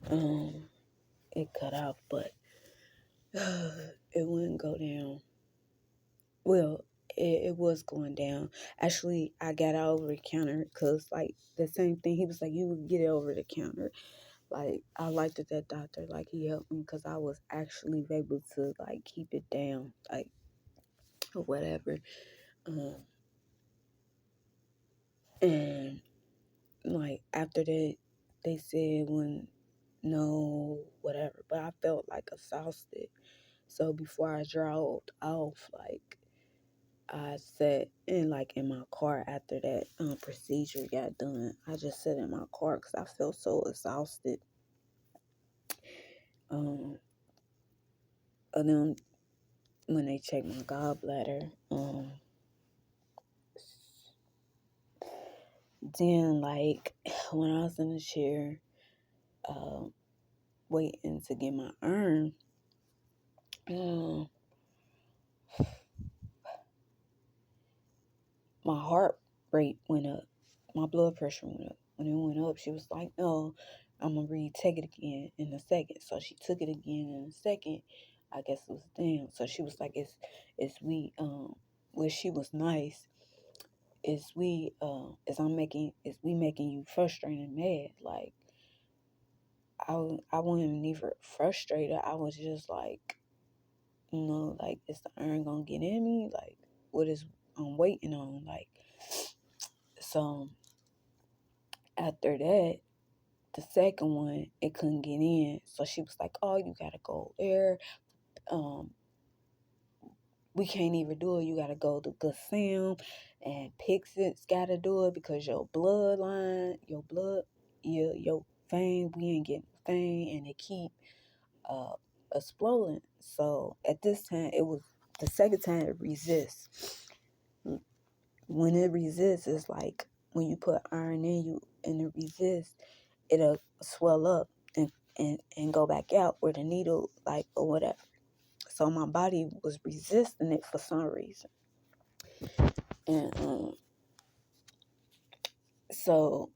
Um, it cut off, but it wouldn't go down. Well, it was going down. Actually, I got it over the counter because, like, the same thing. He was like, you would get it over the counter. Like, I liked that doctor. Like, he helped me because I was actually able to, like, keep it down, like, or whatever. Um, and, like, after that, they said when, no, whatever. But I felt, like, exhausted. So before I drove off, like, I sat in my car after that procedure got done. I just sat in my car because I felt so exhausted. Um, and then when they checked my gallbladder, then like when I was in the chair, um, waiting to get my urn, um, my heart rate went up, my blood pressure went up. When it went up, she was like, "No, I'm gonna retake it again in a second." So she took it again in a second. I guess it was down. So she was like, "It's we well, she was nice. Is we making you frustrated and mad?" Like I wasn't even frustrated. I was just like, like, is the iron gonna get in me? Like, what is I'm waiting on? Like, so after that, the second one, it couldn't get in. So she was like, "Oh, you gotta go there. Um, we can't even do it. You gotta go to Good Sam, and Pixit's gotta do it because your bloodline, your vein, we ain't getting vein, and it keep uh exploding." So at this time, it was the second time it resists. When it resists, it's like when you put iron in you and it resists, it'll swell up and go back out where the needle, like, or whatever. So my body was resisting it for some reason. And so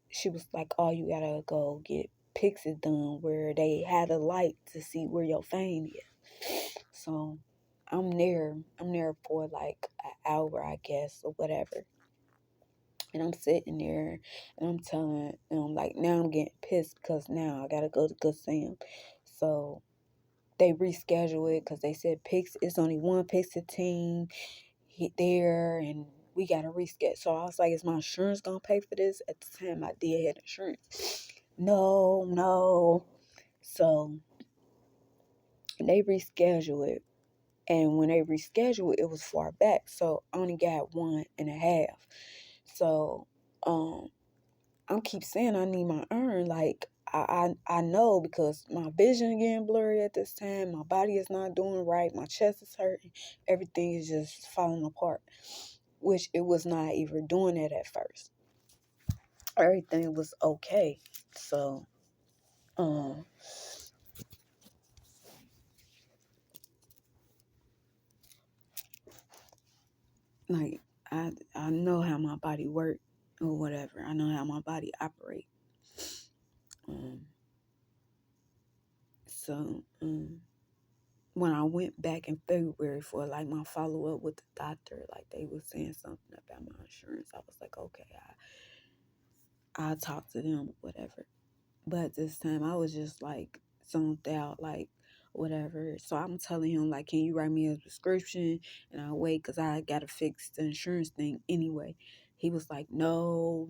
she was like, "Oh, you gotta go get Pixie done where they had a light to see where your vein is." So I'm there for like an hour, I guess, or whatever. And I'm sitting there and I'm telling them, like, now I'm getting pissed because now I gotta go to Good Sam. So they reschedule it because they said it's only one Pixie team there, and we gotta reschedule. So I was like, is my insurance gonna pay for this? At the time, I did have insurance. No. So they reschedule it, and when they reschedule it, it was far back, so I only got 1.5. So I'm keep saying I need my urn. Like, I know because my vision getting blurry at this time. My body is not doing right. My chest is hurting. Everything is just falling apart, which it was not even doing that at first. Everything was okay. So, um, like I know how my body works or whatever. I know how my body operates. Um, so when I went back in February for like my follow up with the doctor, like they was saying something about my insurance. I was like, okay, I'll talk to them, whatever. But this time I was just like zoned out, like whatever. So I'm telling him, like, can you write me a prescription? And I'll wait because I got to fix the insurance thing anyway. He was like, no.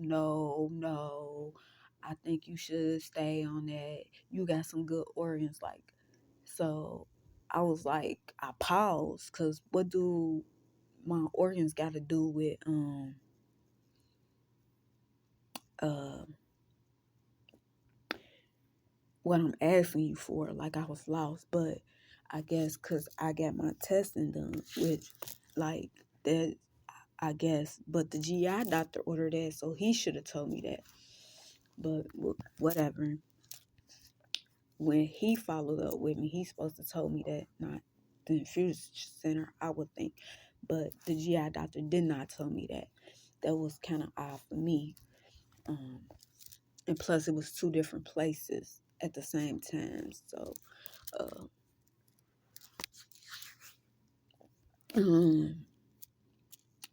I think you should stay on that. You got some good organs. Like, so I was like, I paused because what do my organs got to do with uh what I'm asking you for? Like, I was lost, but I guess because I got my testing done, which, like, that, I guess, but the GI doctor ordered that, so he should have told me that. But whatever. When he followed up with me, he's supposed to told me that, not the infusion center, I would think. But the GI doctor did not tell me that. That was kind of odd for me. Um, And plus, it was two different places at the same time. So, uh, um,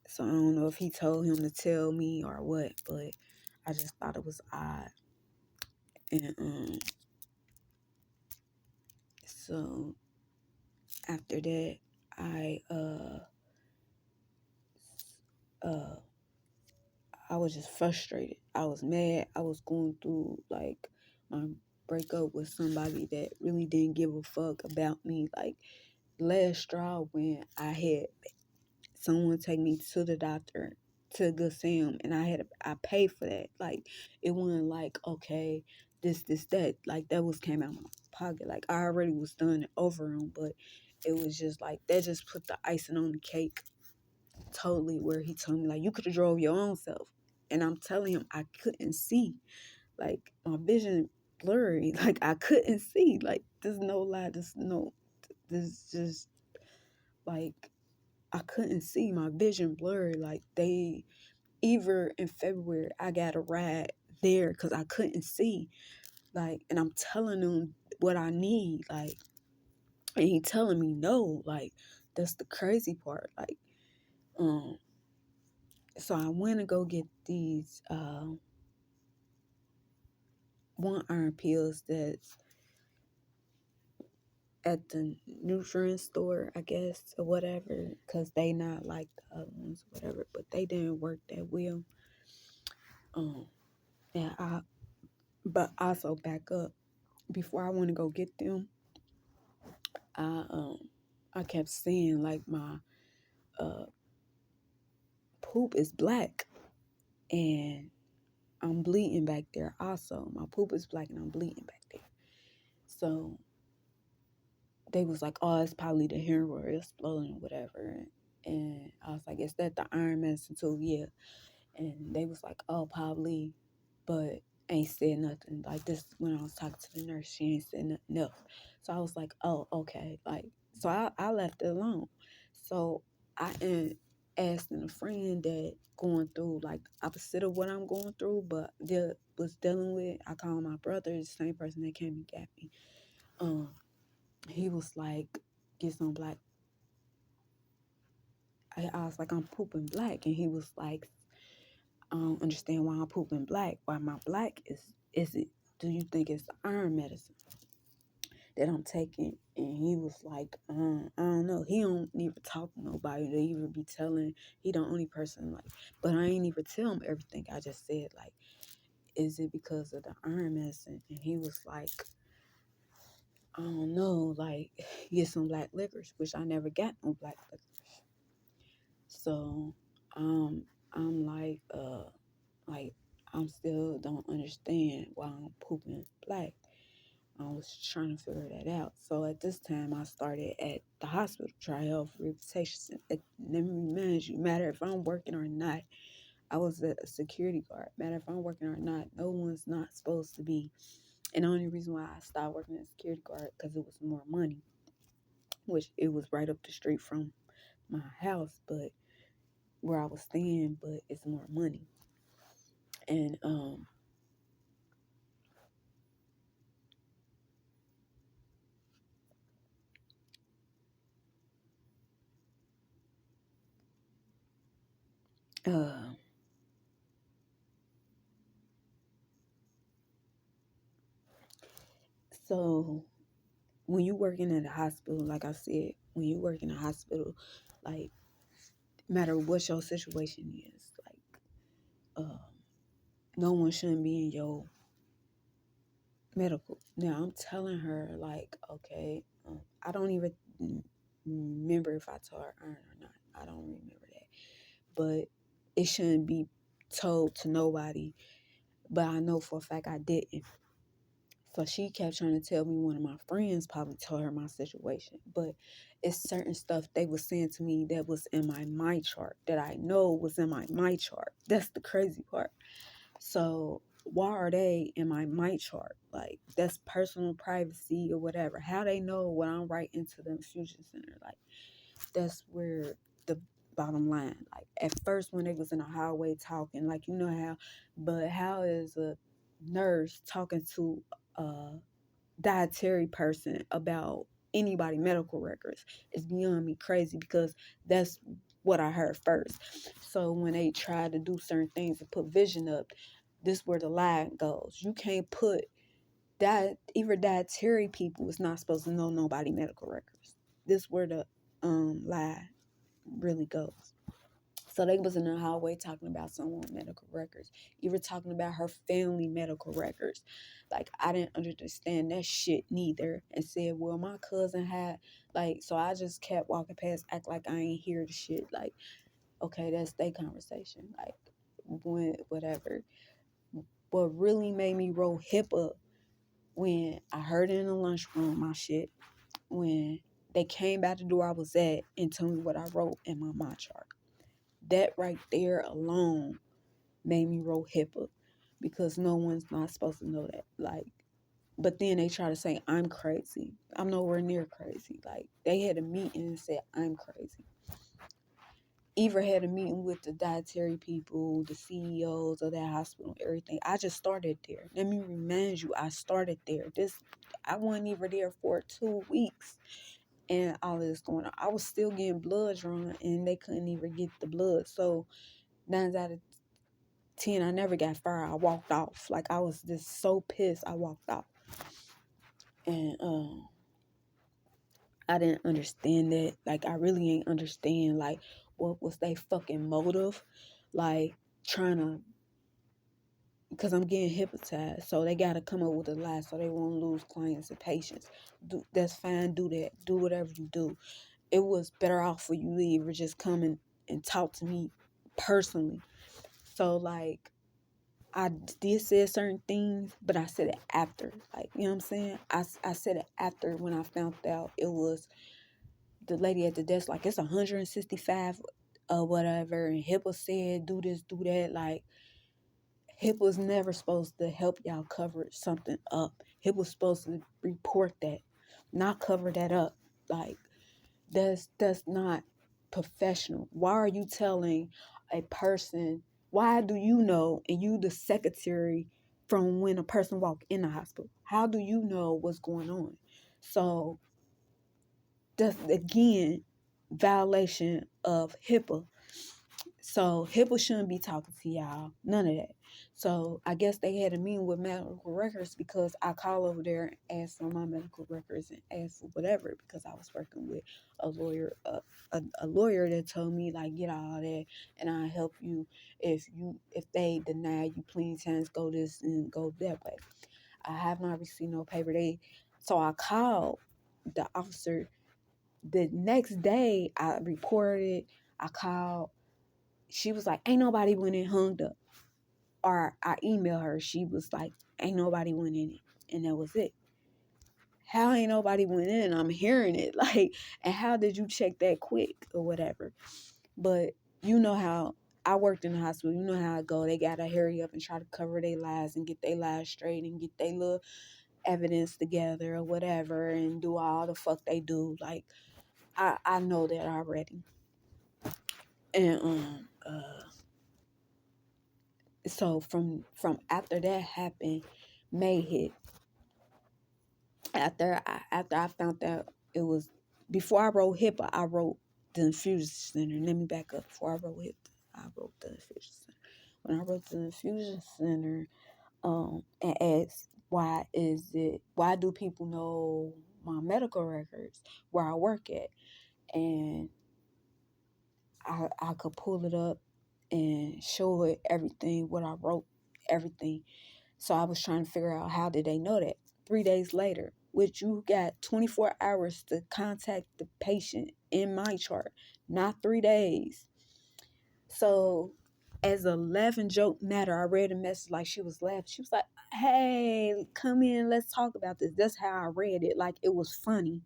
so I don't know if he told him to tell me or what, but I just thought it was odd. And so after that, I uh I was just frustrated. I was mad. I was going through like my breakup with somebody that really didn't give a fuck about me. Like last straw when I had someone take me to the doctor to Good Sam, and I paid for that. Like it wasn't like okay, this that. Like that was came out of my pocket. Like I already was done over him, but it was just like that just put the icing on the cake totally, where he told me like you could have drove your own self, and I'm telling him I couldn't see, like my vision blurry, like I couldn't see, like there's no lie, this just like I couldn't see, my vision blurry, like they either in February I got a ride there because I couldn't see, like, and I'm telling him what I need, like, and he telling me no, like that's the crazy part, like um so I went to go get these one iron pills that's at the nutrient store, I guess, or whatever, because they not like the other ones, whatever, but they didn't work that well. Um, and but also back up, before I went to go get them, I um, I kept seeing like my uh poop is black and I'm bleeding back there. Also, my poop is black and I'm bleeding back there. So they was like, oh, it's probably the hemorrhoid exploding or whatever. And I was like, is that the iron medicine too? Yeah. And they was like, oh, probably, but ain't said nothing. Like this when I was talking to the nurse, she ain't said nothing else. So I was like, oh, okay. Like, so I left it alone. So I asking a friend that going through like opposite of what I'm going through, but was dealing with. I called my brother, the same person that came and got me. He was like, get some black. I was like, I'm pooping black, and he was like, I don't understand why I'm pooping black. Why my black is it? Do you think it's the iron medicine that I'm taking? And he was like, I don't know. He don't even talk to nobody. They even be telling. He the only person like. But I ain't even tell him everything I just said. Like, is it because of the iron medicine? And he was like, I don't know. Like, get some black licorice, which I never got no black licorice. So, I'm like I'm still don't understand why I'm pooping black. I was trying to figure that out. So at this time, I started at the hospital, Tri Health Rehabilitation. Let me remind you, matter if I'm working or not, I was a security guard. Matter if I'm working or not, no one's not supposed to be. And the only reason why I stopped working as a security guard because it was more money, which it was right up the street from my house, but where I was staying, but it's more money. And uh so when you working at a hospital, like I said, when you work in a hospital, like matter what your situation is, like no one shouldn't be in your medical. Now I'm telling her like, okay, I don't even remember if I told her iron or not. I don't remember that, but it shouldn't be told to nobody. But I know for a fact I didn't. So she kept trying to tell me one of my friends probably told her my situation. But it's certain stuff they was saying to me that was in my chart that I know was in my chart. That's the crazy part. So why are they in my chart? Like that's personal privacy or whatever. How they know what I'm right into the infusion center? Like that's where the bottom line. Like at first when they was in the hallway talking, like you know how, but how is a nurse talking to a dietary person about anybody medical records is beyond me crazy, because that's what I heard first. So when they try to do certain things and put vision up, this where the lie goes. You can't put that, even dietary people is not supposed to know nobody medical records. This where the lie really goes. So they was in the hallway talking about someone medical records, even talking about her family medical records. Like, I didn't understand that shit neither, and said, well, my cousin had, like, so I just kept walking past, act like I ain't hear the shit. Like, okay, that's their conversation. Like, when, whatever. What really made me roll HIPAA, when I heard it in the lunchroom, my shit, when they came by the door I was at and told me what I wrote in my chart. That right there alone made me roll HIPAA, because no one's not supposed to know that. Like, but then they try to say I'm crazy. I'm nowhere near crazy. Like, they had a meeting and said I'm crazy. Eva had a meeting with the dietary people, the CEOs of that hospital, everything. I just started there. Let me remind you, I started there. I wasn't even there for 2 weeks, and all of this going on. I was still getting blood drawn, and they couldn't even get the blood. So 9 out of 10, I never got fired. I walked off. Like, I was just so pissed. I walked off, and I didn't understand that. Like, I really ain't understand, like, what was they fucking motive? Like, trying to, because I'm getting hypnotized, so they got to come up with a lie so they won't lose clients and patients. That's fine. Do that. Do whatever you do. It was better off for you to either just come and talk to me personally. So, like, I did say certain things, but I said it after. Like, you know what I'm saying? I said it after, when I found out it was the lady at the desk, like, it's 165 or whatever, and HIPAA said do this, do that. Like, HIPAA's never supposed to help y'all cover something up. HIPAA's supposed to report that, not cover that up. Like, that's not professional. Why are you telling a person? Why do you know, and you the secretary, from when a person walk in the hospital? How do you know what's going on? So that's, again, violation of HIPAA. So HIPAA shouldn't be talking to y'all. None of that. So I guess they had a meeting with medical records, because I call over there and ask for my medical records and ask for whatever, because I was working with a lawyer, a lawyer that told me, like, get all that and I'll help you. If they deny you plenty times, go this and go that way. I have not received no paper. So I called the officer the next day. I reported. I called. She was like, ain't nobody went and hung up. Or I emailed her. She was like, ain't nobody went in it. And that was it. How ain't nobody went in? I'm hearing it. Like, and how did you check that quick or whatever? But you know how I worked in the hospital. You know how it go. They got to hurry up and try to cover their lies and get their lies straight and get their little evidence together or whatever and do all the fuck they do. Like, I know that already. And so from after that happened, May hit. After I found out it was, before I wrote HIPAA, I wrote the infusion center. Let me back up. Before I wrote HIPAA, I wrote the infusion center. When I wrote the infusion center, and asked, why do people know my medical records where I work at? And I could pull it up and show it everything, what I wrote, everything. So I was trying to figure out, how did they know that? 3 days later, which you got 24 hours to contact the patient in my chart, not 3 days. So as a laughing joke matter, I read a message, like, she was laughing. She was like, hey, come in, let's talk about this. That's how I read it. Like, it was funny,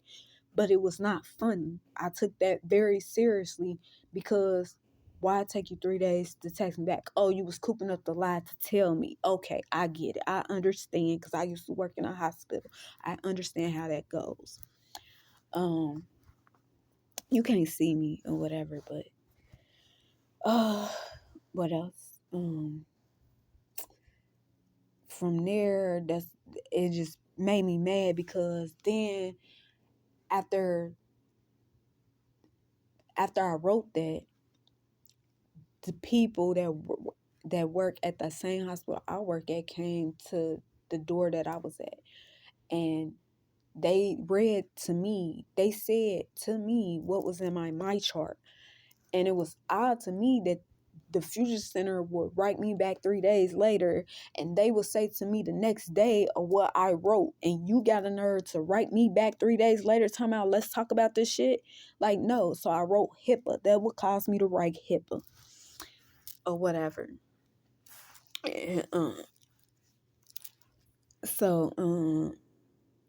but it was not funny. I took that very seriously, because why take you 3 days to text me back? Oh, you was cooping up the lie to tell me. Okay, I get it. I understand, because I used to work in a hospital. I understand how that goes. You can't see me or whatever, but what else? from there, it just made me mad, because then after I wrote that, the people that work at the same hospital I work at came to the door that I was at, and they said to me what was in my chart. And it was odd to me that the Fusion Center would write me back 3 days later, and they would say to me the next day of what I wrote, and you got a nerve to write me back 3 days later talking about let's talk about this shit? Like, no. So I wrote HIPAA. That would cause me to write HIPAA or whatever. And,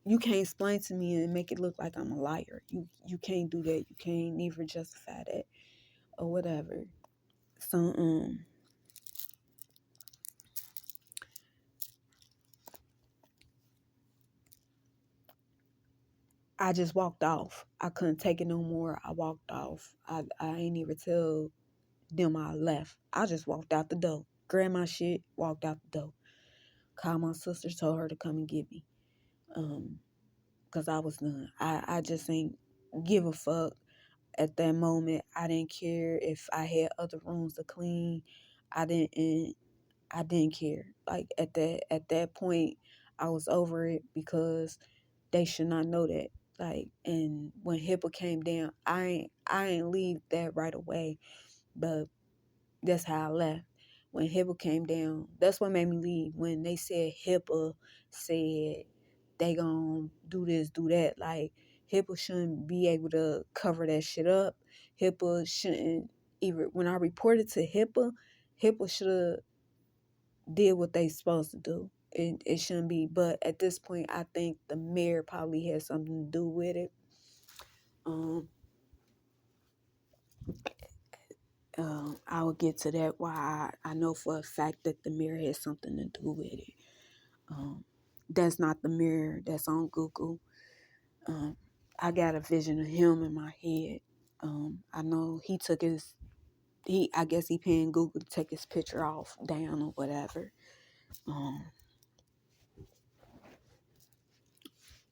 you can't explain to me and make it look like I'm a liar. You can't do that. You can't even justify that or whatever. So I just walked off. I couldn't take it no more. I walked off. I ain't even tell them I left. I just walked out the door. Grabbed my shit, walked out the door. Called my sister, told her to come and get me. Cause I was done. I just ain't give a fuck at that moment. I didn't care if I had other rooms to clean. I didn't care. Like at that point, I was over it, because they should not know that. Like, and when HIPAA came down, I ain't leave that right away, but that's how I left. When HIPAA came down, that's what made me leave. When they said HIPAA said they gonna do this, do that, like, HIPAA shouldn't be able to cover that shit up. HIPAA shouldn't even, when I reported to HIPAA should have did what they supposed to do. It shouldn't be. But at this point, I think the mayor probably had something to do with it. I will get to that, why I know for a fact that the mayor has something to do with it. That's not the mayor that's on Google. I got a vision of him in my head. I know he took I guess he paying Google to take his picture off, down, or whatever.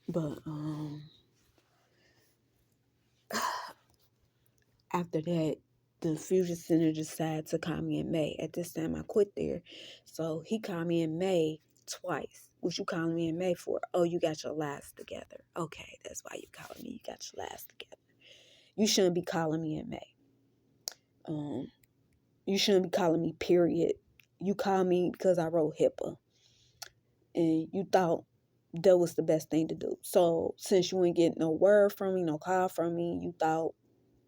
But after that, the Fusion Center decided to call me in May. At this time, I quit there. So he called me in May twice. What you calling me in May for? Oh, you got your lives together. Okay, that's why you calling me. You got your lives together. You shouldn't be calling me in May. You shouldn't be calling me, period. You called me because I wrote HIPAA. And you thought that was the best thing to do. So since you ain't getting no word from me, no call from me, you thought,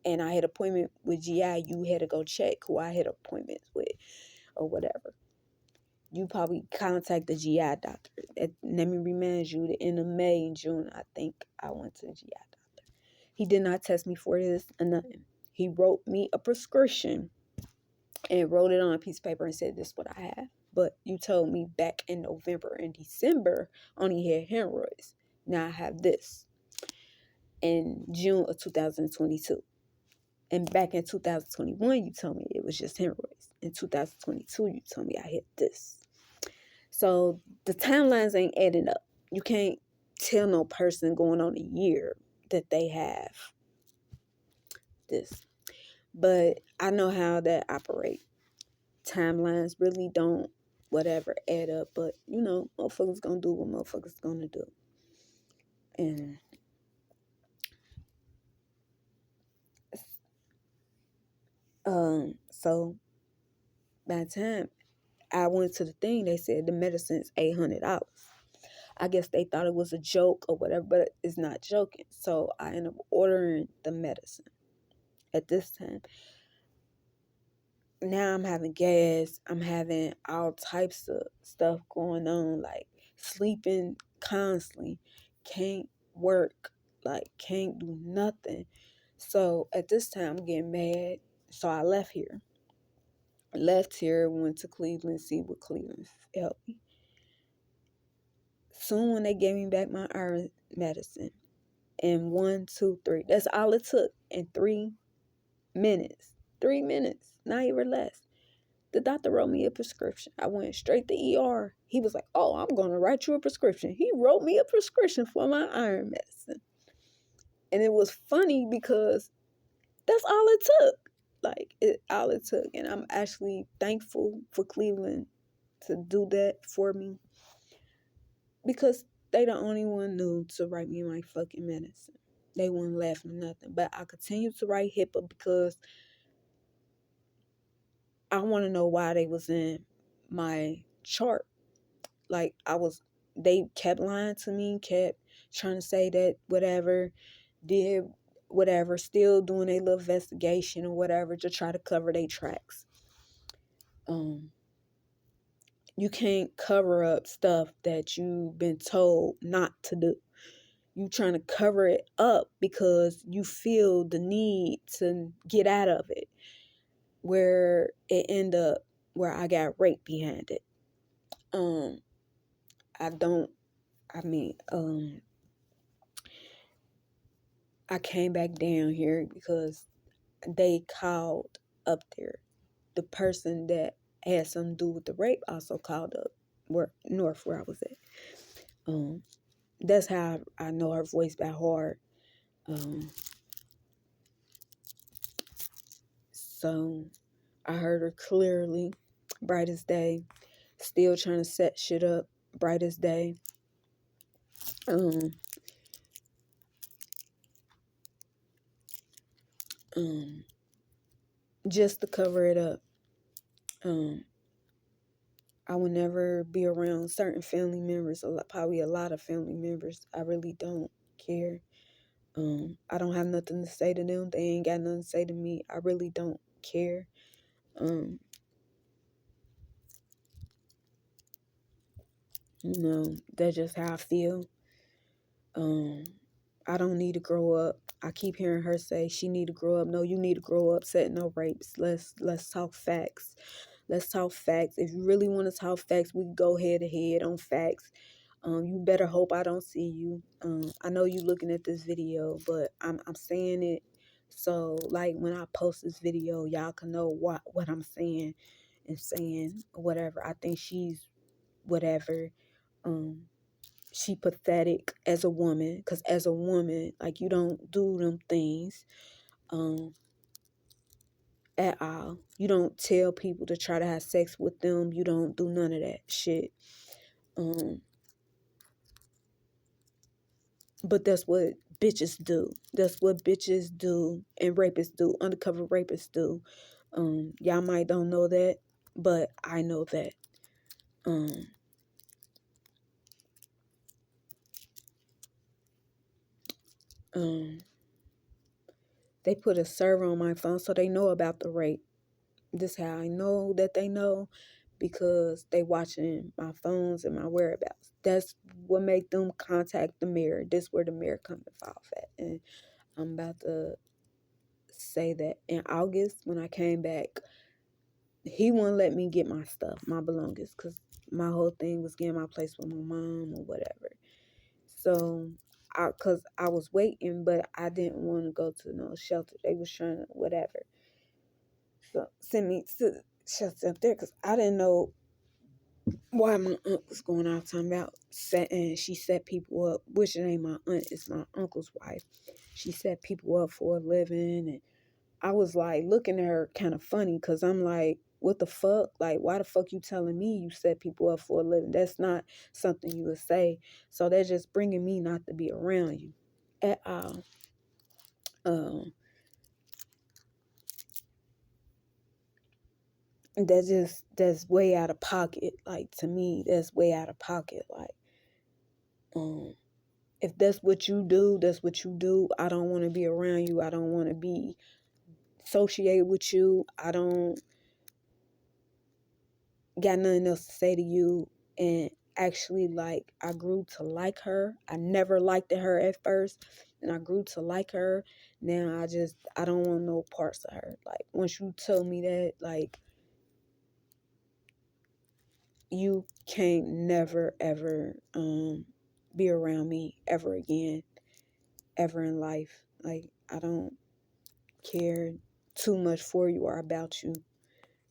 and I had an appointment with GI, you had to go check who I had appointments with or whatever. You probably contact the GI doctor. Let me remind you, the end of May and June, I think I went to the GI doctor. He did not test me for this or nothing. He wrote me a prescription and wrote it on a piece of paper and said, this is what I have. But you told me back in November and December only had hemorrhoids. Now I have this in June of 2022. And back in 2021, you told me it was just hemorrhoids. In 2022, you told me I had this. So the timelines ain't adding up. You can't tell no person going on a year that they have this. But I know how that operates. Timelines really don't whatever add up. But, motherfuckers gonna do what motherfuckers gonna do. And so by the time I went to the thing, they said the medicine's $800. I guess they thought it was a joke or whatever, but it's not joking. So I ended up ordering the medicine at this time. Now I'm having gas. I'm having all types of stuff going on, like sleeping constantly. Can't work, like can't do nothing. So at this time, I'm getting mad. So I left here. Went to Cleveland, see what Cleveland helped me. Soon when they gave me back my iron medicine, and 1, 2, 3, that's all it took in 3 minutes. 3 minutes, not even less. The doctor wrote me a prescription. I went straight to ER. He was like, oh, I'm going to write you a prescription. He wrote me a prescription for my iron medicine. And it was funny because that's all it took. All it took. And I'm actually thankful for Cleveland to do that for me, because they the only one knew to write me my fucking medicine. They wouldn't laugh or nothing. But I continue to write HIPAA because I want to know why they was in my chart. They kept lying to me, kept trying to say that whatever, did whatever, still doing a little investigation or whatever to try to cover their tracks. You can't cover up stuff that you've been told not to do. You trying to cover it up because you feel the need to get out of it, where it end up where I got raped behind it. I came back down here because they called up there. The person that had something to do with the rape also called up where I was at. That's how I know her voice by heart. So I heard her clearly, bright as day, still trying to set shit up, bright as day. Just to cover it up. I would never be around certain family members, probably a lot of family members. I really don't care. I don't have nothing to say to them. They ain't got nothing to say to me. I really don't care. That's just how I feel. I don't need to grow up. I keep hearing her say she need to grow up. No, you need to grow up. Setting no rapes. Let's talk facts. Let's talk facts. If you really want to talk facts, we can go head to head on facts. You better hope I don't see you. I know you looking at this video, but I'm saying it so like when I post this video, y'all can know what I'm saying and saying whatever. I think she's whatever. She pathetic as a woman, because as a woman, like, you don't do them things at all. You don't tell people to try to have sex with them. You don't do none of that shit. But that's what bitches do. That's what bitches do and rapists do. Undercover rapists do. Y'all might don't know that, but I know that. They put a server on my phone so they know about the rape. This how I know that they know, because they watching my phones and my whereabouts. That's what make them contact the mayor. This where the mayor come and off at. And I'm about to say that in August when I came back, he wouldn't let me get my stuff, my belongings, because my whole thing was getting my place with my mom or whatever. So, because I was waiting, but I didn't want to go to no shelter. They was trying to whatever. So, send me to the shelter up there, because I didn't know why my aunt was going out talking about setting. She set people up, which it ain't my aunt, it's my uncle's wife. She set people up for a living, and I was like looking at her kind of funny, because I'm like, what the fuck? Like, why the fuck you telling me you set people up for a living? That's not something you would say. So that's just bringing me not to be around you at all. That's way out of pocket. Like, to me, that's way out of pocket. Like, if that's what you do, that's what you do. I don't want to be around you. I don't want to be associated with you. I don't got nothing else to say to you. And actually, like, I grew to like her. I never liked her at first, and I grew to like her. Now I don't want no parts of her. Like, once you told me that, like, you can't never ever be around me ever again, ever in life. Like, I don't care too much for you or about you.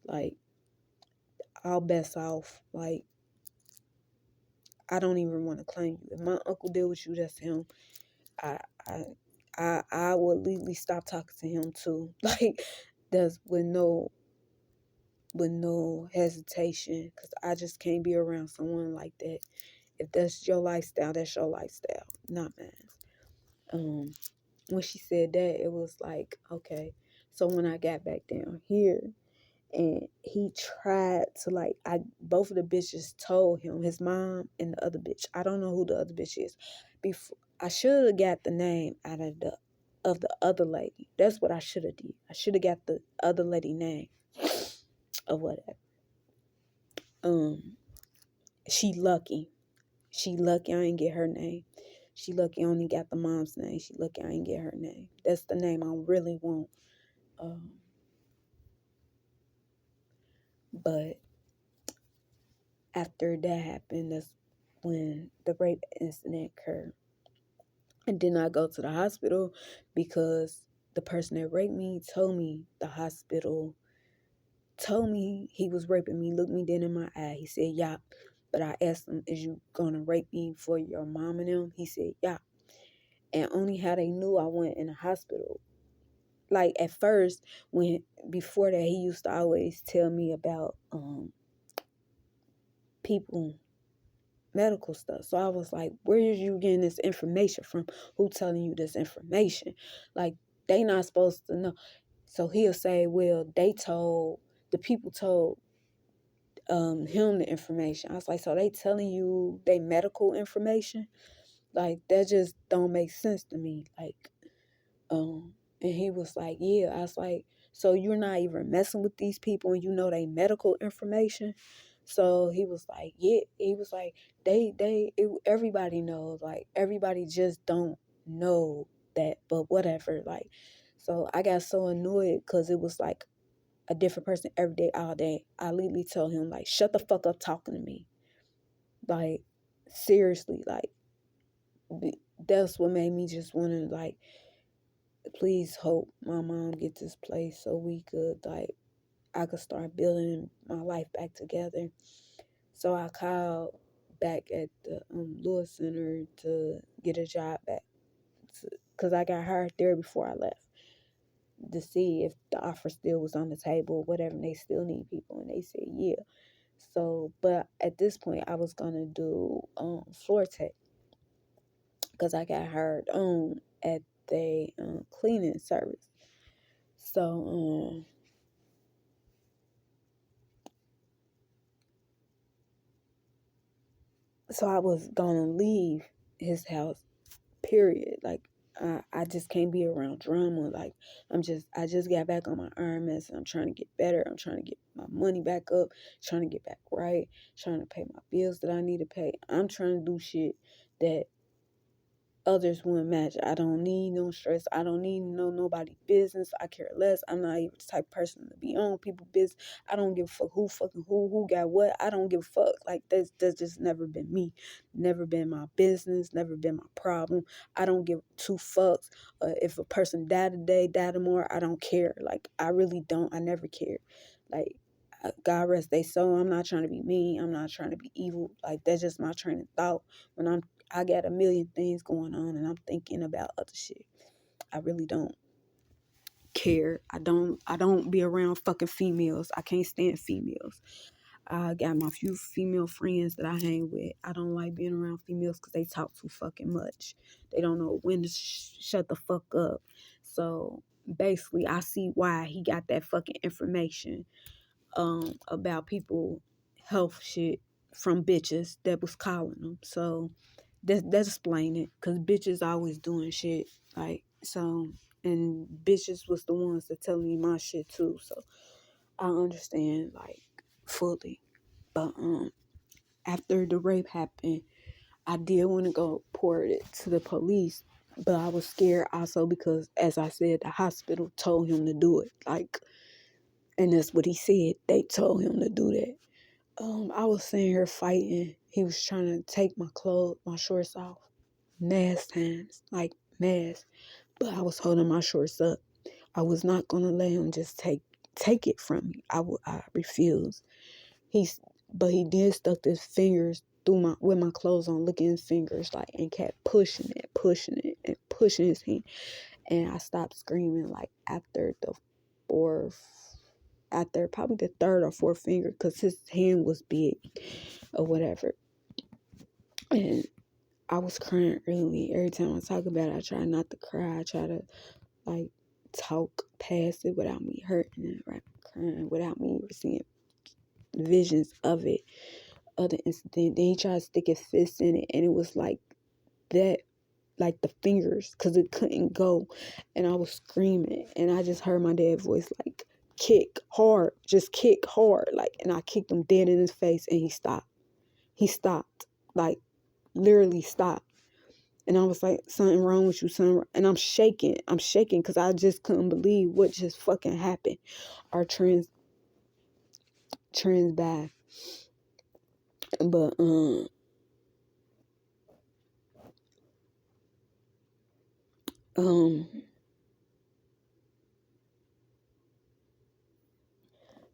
Like, all best off. Like, I don't even want to claim you. If my uncle did with you, that's him. I I I would legally stop talking to him too. Like, that's with no hesitation, because I just can't be around someone like that. If that's your lifestyle, that's your lifestyle, not mine. When she said that, it was like, okay. So when I got back down here, and he tried to, like, both of the bitches told him, his mom and the other bitch. I don't know who the other bitch is. Before, I should have got the name out of the other lady. That's what I should have did. I should have got the other lady name or whatever. She lucky. She lucky I ain't get her name. She lucky I only got the mom's name. She lucky I ain't get her name. That's the name I really want. But after that happened, that's when the rape incident occurred. And then I go to the hospital because the person that raped me told me the hospital told me he was raping me, looked me dead in my eye. He said, yeah. But I asked him, is you going to rape me for your mom and them? He said, yeah. And only how they knew I went in the hospital. Like, at first, before that, he used to always tell me about people, medical stuff. So I was like, where is you getting this information from? Who telling you this information? Like, they not supposed to know. So he'll say, well, the people told him the information. I was like, so they telling you they medical information? Like, that just don't make sense to me. Like, and he was like, yeah. I was like, so you're not even messing with these people and you know they medical information? So he was like, yeah. He was like, everybody knows. Like, everybody just don't know that, but whatever. Like, so I got so annoyed because it was like a different person every day, all day. I literally told him, like, shut the fuck up talking to me. Like, seriously, like, that's what made me just want to, like, please hope my mom get this place so I could start building my life back together. So I called back at the Lewis Center to get a job back, because I got hired there before I left, to see if the offer still was on the table, whatever, and they still need people. And they said, yeah. So, but at this point, I was going to do floor tech, because I got hired at the cleaning service. So, so I was gonna leave his house, period. Like, I just can't be around drama. Like, I just got back on my Iron Man, and I'm trying to get better. I'm trying to get my money back up, trying to get back right, trying to pay my bills that I need to pay. I'm trying to do shit that others wouldn't match. I don't need no stress. I don't need nobody business. I care less. I'm not even the type of person to be on people business. I don't give a fuck who got what. I don't give a fuck. Like, that's just never been me. Never been my business. Never been my problem. I don't give two fucks. If a person died today, died tomorrow, I don't care. Like, I really don't. I never care. Like, God rest they soul. I'm not trying to be mean. I'm not trying to be evil. Like, that's just my train of thought when I got a million things going on and I'm thinking about other shit. I really don't care. I don't be around fucking females. I can't stand females. I got my few female friends that I hang with. I don't like being around females because they talk too fucking much. They don't know when to shut the fuck up. So basically, I see why he got that fucking information about people health shit from bitches that was calling them. So that's explain it, because bitches always doing shit. Like, so, and bitches was the ones that telling me my shit too. So I understand, like, fully. But after the rape happened, I did want to go report it to the police, but I was scared also because, as I said, the hospital told him to do it. Like, and that's what he said. They told him to do that. I was sitting here fighting. He was trying to take my clothes, my shorts off, mass times, like mass. But I was holding my shorts up. I was not gonna let him just take it from me. I refused. But he then stuck his fingers through with my clothes on, looking at his fingers, like, and kept pushing it, and pushing his hand. And I stopped screaming, like, after probably the third or fourth finger, because his hand was big or whatever. And I was crying early. Every time I talk about it, I try not to cry. I try to, like, talk past it without me hurting and right, crying, without me seeing visions of the incident. Then he tried to stick his fist in it, and it was like that, like the fingers, because it couldn't go. And I was screaming, and I just heard my dad's voice, like, kick hard, just kick hard, like, and I kicked him dead in his face, and he stopped, like, literally stopped. And I was like, something wrong with you, son. And I'm shaking because I just couldn't believe what just fucking happened. Our trans bad. But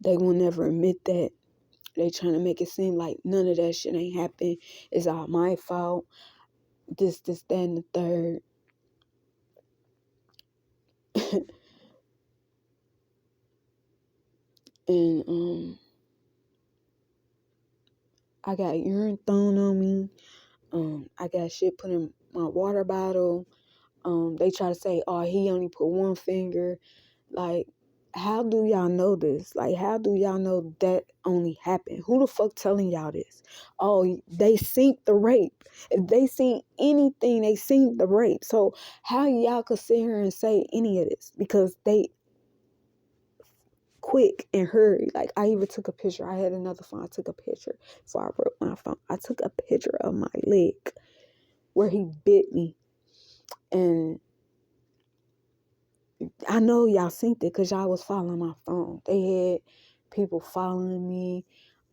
they will never admit that. They trying to make it seem like none of that shit ain't happened. It's all my fault. This, that, and the third. And I got urine thrown on me. I got shit put in my water bottle. They try to say, oh, he only put one finger. Like, how do y'all know this? Like, how do y'all know that only happened? Who the fuck telling y'all this? Oh, they seen the rape. If they seen anything, they seen the rape. So how y'all could sit here and say any of this? Because they quick and hurry. Like, I even took a picture. I had another phone. I took a picture before I broke my phone. I took a picture of my leg where he bit me. And I know y'all seen it because y'all was following my phone. They had people following me,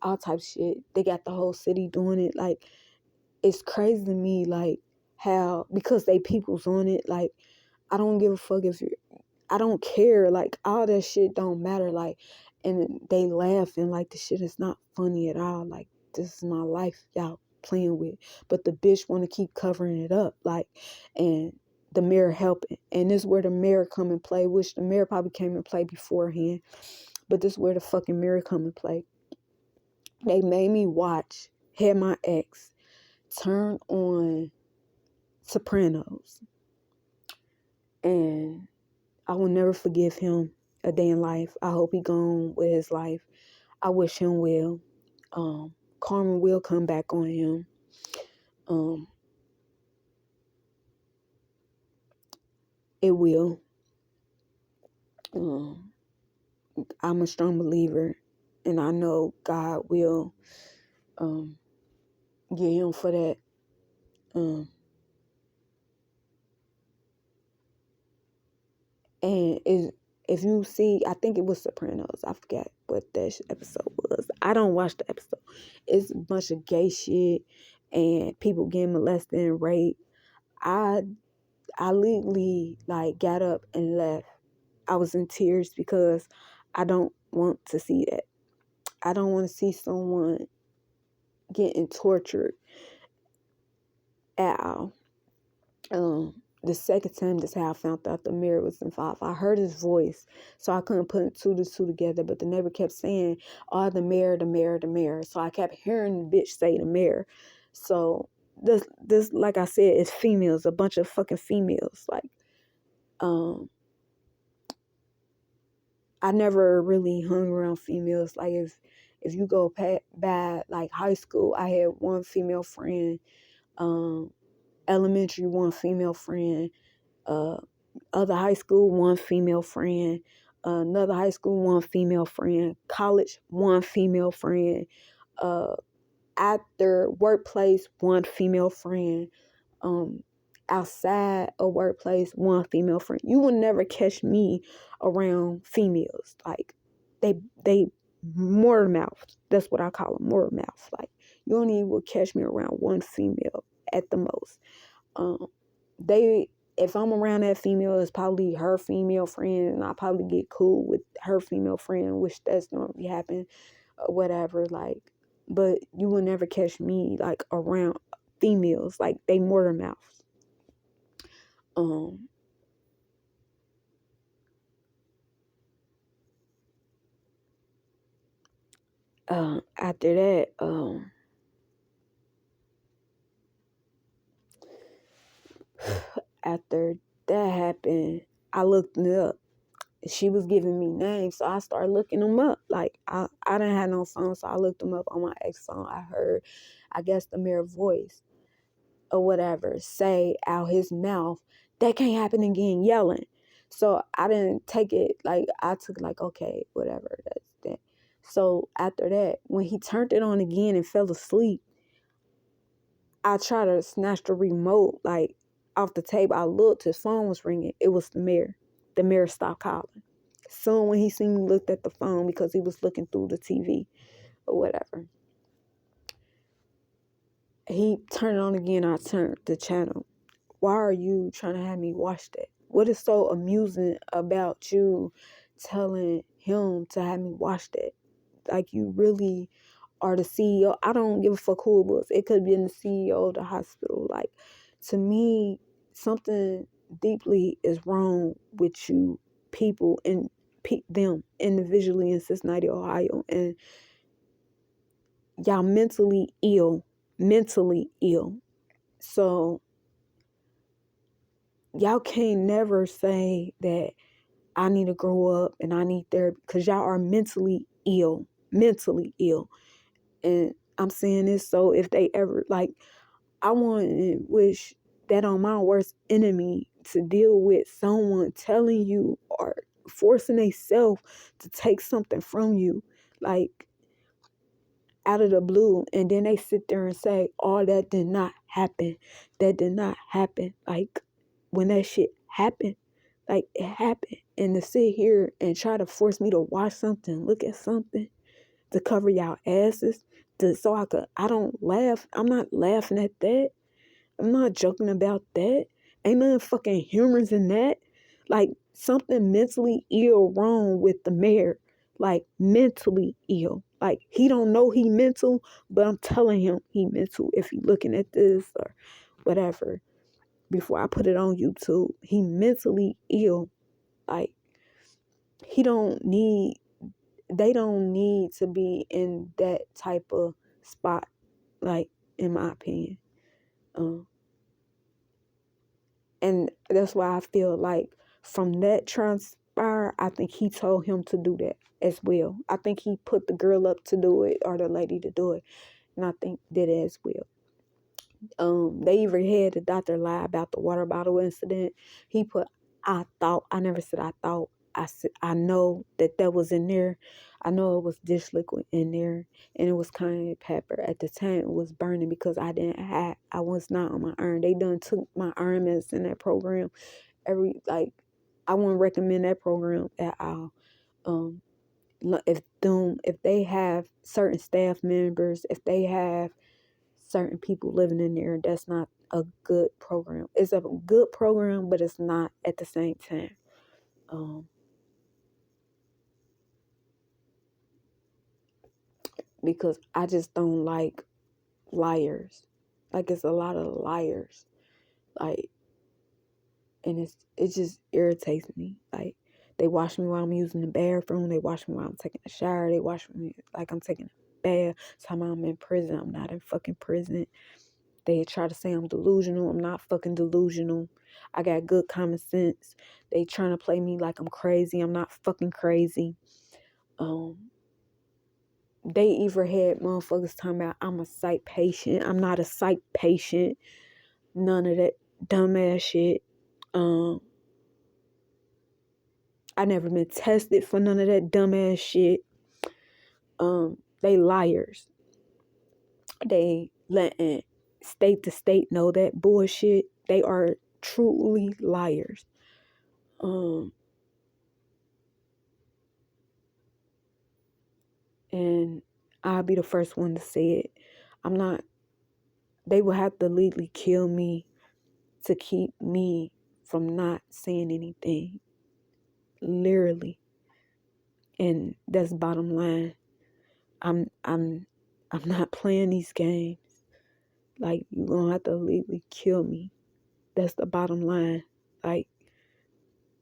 all types of shit. They got the whole city doing it. Like, it's crazy to me, like, how, because they people's on it, like, I don't give a fuck I don't care, like, all that shit don't matter, like, and they laughing like the shit is not funny at all, like, this is my life y'all playing with, but the bitch want to keep covering it up, like, and the mayor helping, and this is where the mayor come and play, which the mayor probably came and play beforehand, but this is where the fucking mayor come and play. They made me had my ex turn on Sopranos, and I will never forgive him a day in life. I hope he gone with his life. I wish him well. Karma will come back on him. It will. I'm a strong believer, and I know God will get him for that. And if you see, I think it was Sopranos. I forgot what that episode was. I don't watch the episode. It's a bunch of gay shit and people getting molested and raped. I legally, like, got up and left. I was in tears because I don't want to see that. I don't want to see someone getting tortured at all. The second time, that's how I found out the mayor was involved. I heard his voice, so I couldn't put two to two together, but the neighbor kept saying, oh, the mayor, the mayor, the mayor. So I kept hearing the bitch say the mayor. So this, like I said, is females, a bunch of fucking females. Like, I never really hung around females. Like, if you go by, like, high school, I had one female friend, elementary, one female friend, other high school, one female friend, another high school, one female friend, college, one female friend, after workplace, one female friend, outside a workplace, one female friend. You will never catch me around females. Like, they motor mouth. That's what I call them, motor mouth. Like, you only will catch me around one female at the most. If I'm around that female, it's probably her female friend, and I probably get cool with her female friend, which that's normally happen. or whatever, like, but you will never catch me like around females, like they mortar mouths. After that, after that happened, I looked it up. She was giving me names, so I started looking them up. Like I didn't have no phone, so I looked them up on my ex phone. I heard, I guess, the mere voice or whatever say out his mouth, "That can't happen again," yelling. So I didn't take it, like, I took like, okay, whatever, that's that. So after that, when he turned it on again and fell asleep, I tried to snatch the remote like off the table. I looked, his phone was ringing. It was the mayor. The mayor stopped calling. Soon when he seen me, looked at the phone because he was looking through the TV or whatever. He turned it on again. I turned the channel. Why are you trying to have me watch that? What is so amusing about you telling him to have me watch that? Like, you really are the CEO. I don't give a fuck who it was. It could have been the CEO of the hospital. Like, to me, something deeply is wrong with you people and them individually in Cincinnati, Ohio. And y'all mentally ill. Mentally ill. So y'all can't never say that I need to grow up and I need therapy, because y'all are mentally ill. Mentally ill. And I'm saying this so if they ever, like, I want and wish that on my worst enemy to deal with someone telling you or forcing themselves to take something from you, like, out of the blue, and then they sit there and say, "Oh, that did not happen. That did not happen." Like, when that shit happened, like, it happened. And to sit here and try to force me to watch something, look at something, to cover y'all asses, I don't laugh. I'm not laughing at that. I'm not joking about that. Ain't nothing fucking humorous in that. Like, something mentally ill wrong with the mayor. Like, mentally ill. Like, he don't know he mental, but I'm telling him he mental if he looking at this or whatever. Before I put it on YouTube, he mentally ill. Like, he don't need, they don't need to be in that type of spot, like, in my opinion. And that's why I feel like from that transpire, I think he told him to do that as well. I think he put the girl up to do it or the lady to do it. And I think did it as well. They even had the doctor lie about the water bottle incident. He put, I thought, I never said I thought. I said, I know that was in there. I know it was dish liquid in there, and it was cayenne pepper. At the time, it was burning because I was not on my iron. They done took my iron medicine, that program. I wouldn't recommend that program at all. If they have certain staff members, if they have certain people living in there, that's not a good program. It's a good program, but it's not at the same time. Because I just don't like liars. Like, it's a lot of liars. Like, and it just irritates me. Like, they watch me while I'm using the bathroom. They watch me while I'm taking a shower. They watch me like I'm taking a bath. Time I'm in prison. I'm not in fucking prison. They try to say I'm delusional. I'm not fucking delusional. I got good common sense. They trying to play me like I'm crazy. I'm not fucking crazy. They even had motherfuckers talking about I'm a psych patient. I'm not a psych patient. None of that dumbass shit. I never been tested for none of that dumbass shit. They liars. They letting state to state know that bullshit. They are truly liars. And I'll be the first one to say it. They will have to legally kill me to keep me from not saying anything. Literally. And that's bottom line. I'm not playing these games. Like, you gonna have to legally kill me. That's the bottom line. Like,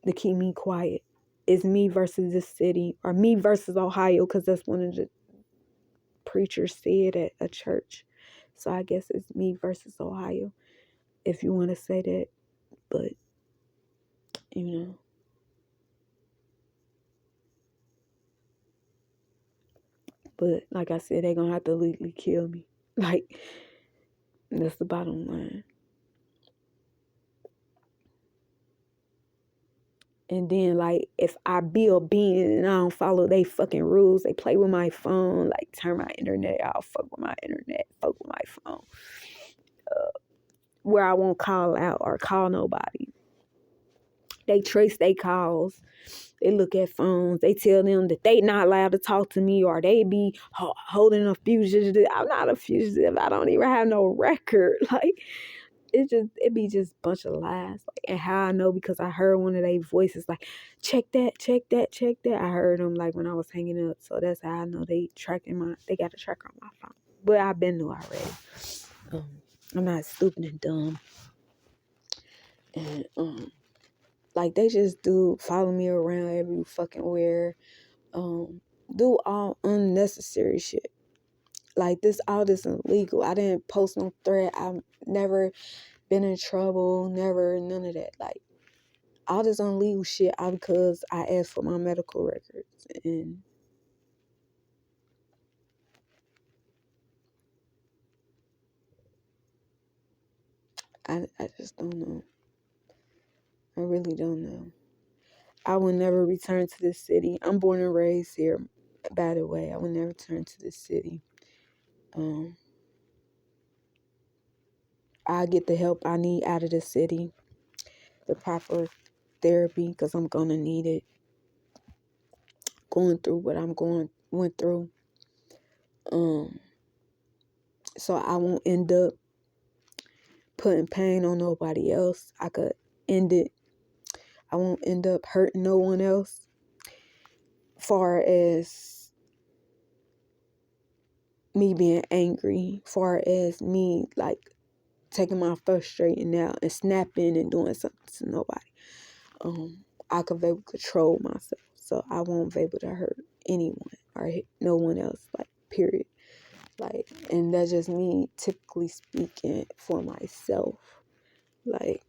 to keep me quiet. It's me versus this city, or me versus Ohio, because that's one of the preachers said at a church. So I guess it's me versus Ohio, if you want to say that. But, you know. But like I said, they're going to have to legally kill me. Like, that's the bottom line. And then, like, if I be obedient and I don't follow they fucking rules, they play with my phone, like, turn my internet off, fuck with my internet, fuck with my phone, where I won't call out or call nobody. They trace their calls. They look at phones. They tell them that they not allowed to talk to me, or they be holding a fugitive. I'm not a fugitive. I don't even have no record. Like, it be just a bunch of lies. Like, and how I know, because I heard one of their voices like, check that, check that, check that. I heard them like when I was hanging up. So that's how I know they got a tracker on my phone. But I've been knew already. I'm not stupid and dumb. And like, they just do follow me around every fucking where. Do all unnecessary shit. Like, all this illegal. I didn't post no threat. I've never been in trouble. Never, none of that. Like, all this illegal shit all because I asked for my medical records. And I just don't know. I really don't know. I will never return to this city. I'm born and raised here, by the way. I will never return to this city. I get the help I need out of the city, the proper therapy, because I'm gonna need it. Going through what went through, so I won't end up putting pain on nobody else. I could end it. I won't end up hurting no one else. Far as me being angry, far as me like taking my frustrating out and snapping and doing something to nobody. I could be able to control myself, so I won't be able to hurt anyone or hit no one else. Like, period. Like, and that's just me typically speaking for myself. Like,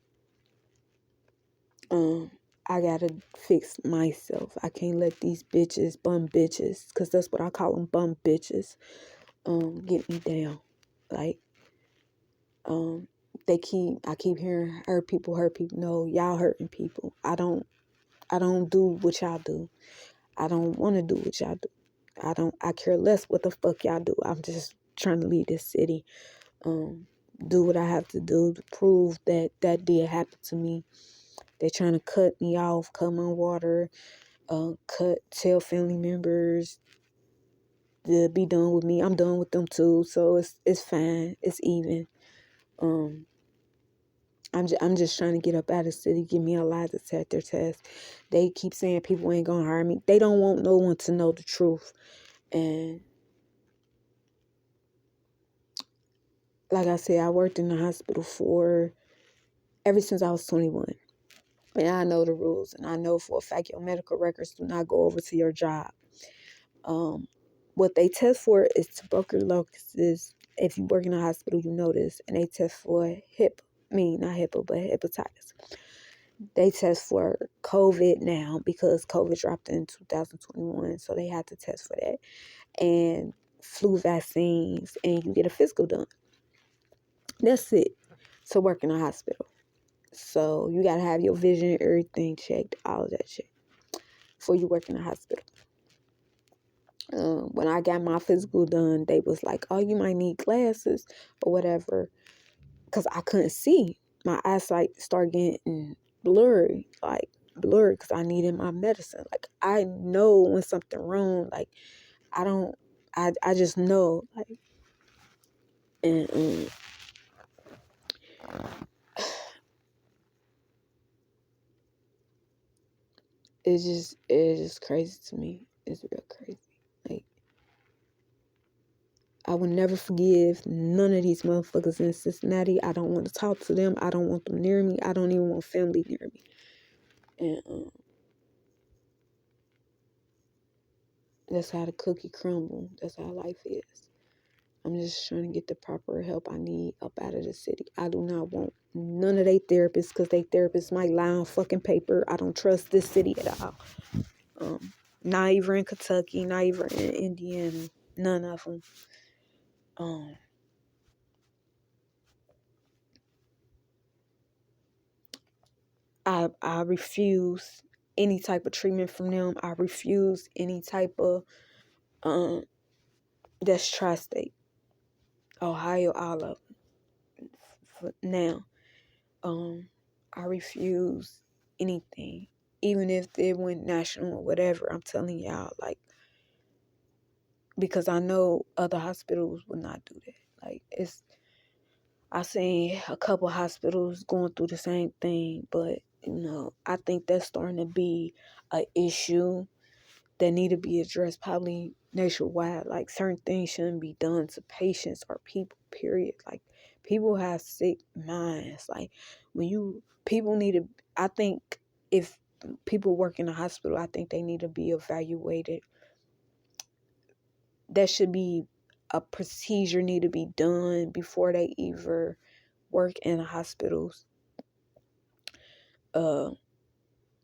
I gotta fix myself. I can't let these bum bitches, because that's what I call them, bum bitches, get me down. Like, I keep hearing hurt people. No, y'all hurting people. I don't do what y'all do. I don't want to do what y'all do. I care less what the fuck y'all do. I'm just trying to leave this city. Do what I have to do to prove that did happen to me. They're trying to cut me off, cut my water, tell family members to be done with me. I'm done with them too, so it's fine. It's even. I'm just trying to get up out of the city, give me a lie to set their test. They keep saying people ain't gonna hire me. They don't want no one to know the truth. And like I said, I worked in the hospital ever since I was 21. And I know the rules, and I know for a fact your medical records do not go over to your job. What they test for is tuberculosis. If you work in a hospital, you know this. And they test for not HIPAA, but hepatitis. They test for COVID now because COVID dropped in 2021. So they had to test for that. And flu vaccines, and you get a physical done. That's it to work in a hospital. So you got to have your vision, everything checked, all of that shit before you work in a hospital. When I got my physical done, they was like, oh, you might need glasses or whatever, because I couldn't see. My eyesight started getting blurry because I needed my medicine. Like, I know when something wrong. Like, I just know. Like, and it's just crazy to me. It's real crazy. Like, will never forgive none of these motherfuckers in Cincinnati. I don't want to talk to them. I don't want them near me. I don't even want family near me. And that's how the cookie crumble. That's how life is. I'm just trying to get the proper help I need up out of the city. I do not want none of they therapists, because they therapists might lie on fucking paper. I don't trust this city at all. Not even in Kentucky, not even in Indiana. None of them. I refuse any type of treatment from them. I refuse any type of that's tri-state, Ohio, all of them. For now, I refuse anything, even if it went national or whatever. I'm telling y'all, like, because I know other hospitals would not do that. Like, I seen a couple hospitals going through the same thing, but I think that's starting to be an issue that need to be addressed probably nationwide. Like, certain things shouldn't be done to patients or people, period. Like, people have sick minds. Like, people need to, I think if people work in a hospital, I think they need to be evaluated. That should be a procedure need to be done before they either work in hospitals.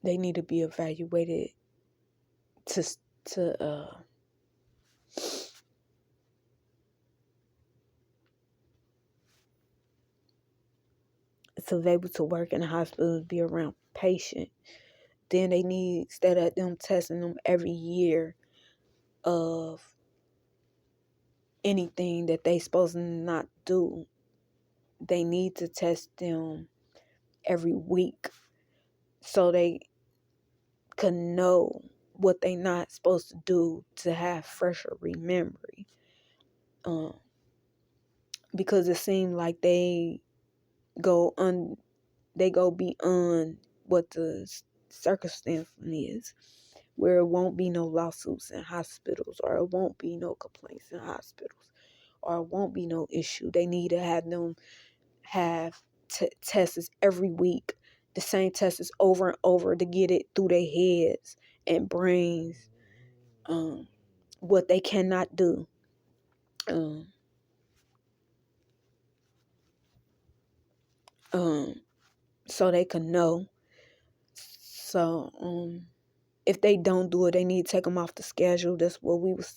They need to be evaluated to be able to work in a hospital, be around patient. Then they need, instead of them testing them every year of anything that they supposed to not do, they need to test them every week so they can know what they not supposed to do to have fresher memory. Because it seemed like they go beyond what the circumstance is, where it won't be no lawsuits in hospitals, or it won't be no complaints in hospitals, or it won't be no issue. They need to have them have tests every week, the same tests over and over, to get it through their heads and brains, what they cannot do. So they can know. So if they don't do it, they need to take them off the schedule. That's what we was